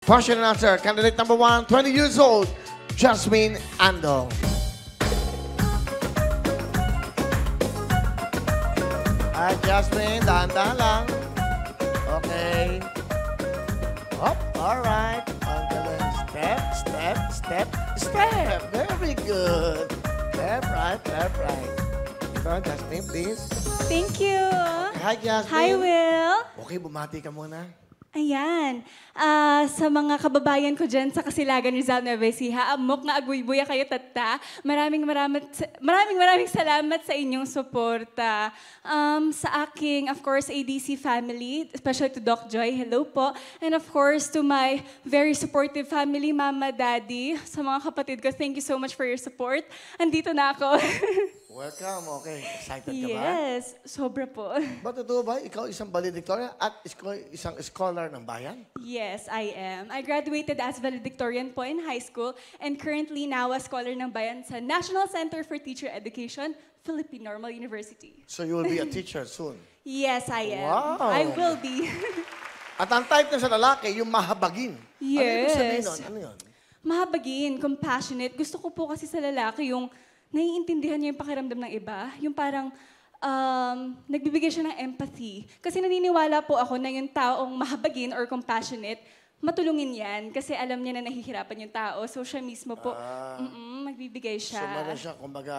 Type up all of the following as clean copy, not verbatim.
Fashion announcer, candidate number 1, 20 years old, Jasmine Ando. Hi, Jasmine. Dahan-dahan lang. Okay. Up. All right. On the left. Step, step, step, step. Very good. Left, right, left, right. Ito, Jasmine, please. Thank you. Hi, Jasmine. Hi, Will. Okay, bumati ka muna. Ayan. Sa mga kababayan ko dyan sa Kasilagan, Rizal, Nueva Ecija, amok na aguy-buya kayo, tata. Maraming salamat sa inyong suporta. Sa aking, of course, ADC family, especially to Doc Joy, hello po. And of course, to my very supportive family, Mama, Daddy, sa mga kapatid ko, thank you so much for your support. Andito na ako. Welcome. Okay. Excited ka ba? Yes. Sobra po. Ba, totoo ba? Ikaw isang valedictorian at isang scholar ng bayan? Yes, I am. I graduated as valedictorian po in high school and currently now a scholar ng bayan sa National Center for Teacher Education, Philippine Normal University. So you will be a teacher soon? Yes, I am. Wow. I will be. At ang type na sa lalaki, yung mahabagin. Yes. Ano yung sabihin nun? Ano yun? Mahabagin, compassionate. Gusto ko po kasi sa lalaki yung naiintindihan niya yung pakiramdam ng iba. Yung parang nagbibigay siya ng empathy. Kasi naniniwala po ako na yung taong mahabagin or compassionate, matulungin yan. Kasi alam niya na nahihirapan yung tao. So siya mismo po, magbibigay siya. So meron siya, kumbaga,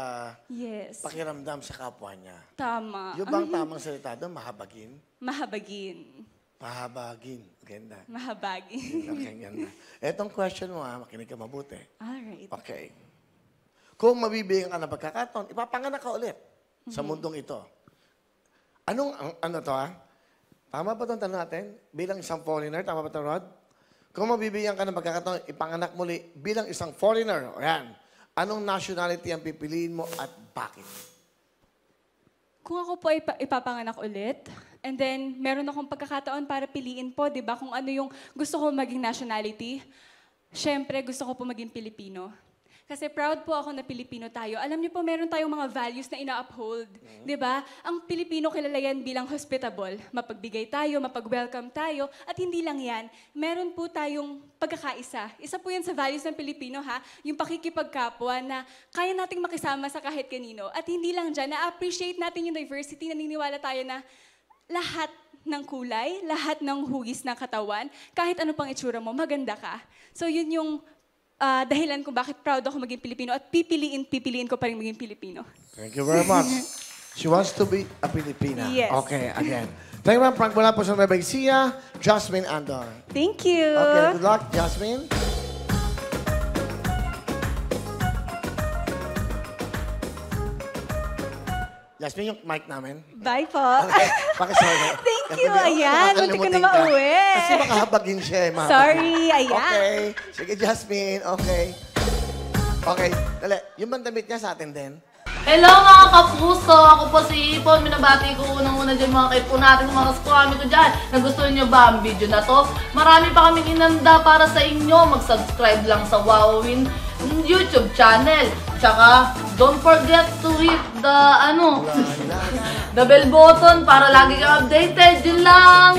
yes. pakiramdam sa kapwa niya. Tama. Yung bang tamang salita doon, mahabagin? Mahabagin. Mahabagin. Ganda. Mahabagin. Okay, ganda. Etong question mo, makinig ka mabuti. Alright. Okay. Kung mabibigyan ka ng pagkakataon, ipapanganak ka ulit sa mundong ito. Ano to ha? Tama ba itong tanong natin? Bilang isang foreigner, tama ba ito, Rod? Kung mabibigyan ka ng pagkakataon, ipanganak muli bilang isang foreigner, o yan, anong nationality ang pipiliin mo at bakit? Kung ako po ipapanganak ulit, and then meron akong pagkakataon para piliin po, di ba, kung ano yung gusto ko maging nationality, syempre gusto ko po maging Pilipino. Kasi proud po ako na Pilipino tayo. Alam niyo po, meron tayong mga values na ina-uphold. Di ba? Ang Pilipino kilala yan bilang hospitable. Mapagbigay tayo, mapag-welcome tayo. At hindi lang yan, meron po tayong pagkakaisa. Isa po yan sa values ng Pilipino, ha? Yung pakikipagkapwa na kaya nating makisama sa kahit kanino. At hindi lang dyan, na-appreciate natin yung diversity. Naniniwala tayo na lahat ng kulay, lahat ng hugis ng katawan, kahit ano pang itsura mo, maganda ka. So yun yung dahilan kung bakit proud ako maging Pilipino at pipiliin ko pa rin maging Pilipino. Thank you very much. She wants to be a Filipina. Yes. Okay, again. Thank you, ma'am. Frank mula po sa Nueva Ecija, Jasmine Andor. Thank you. Okay, good luck, Jasmine. Jasmine, yung mic namin. Bye po. Okay, pakisorry. Thank you. Ayan, munti ko na mauwi. Kasi makahabagin siya eh. Sorry, ayan. Okay. Sige, Jasmine. Okay. Okay. Dali. Yung bandamit niya sa atin din. Hello mga kapuso! Ako po si Ipon. Minabati ko unang-una dyan mga kaipo natin, mga kaskwami ko dyan. Nagustuhan nyo ba ang video na to? Marami pa kaming inanda para sa inyo. Mag-subscribe lang sa Wowin YouTube channel. Tsaka, don't forget to hit the, the bell button para lagi kang updated. Yun lang!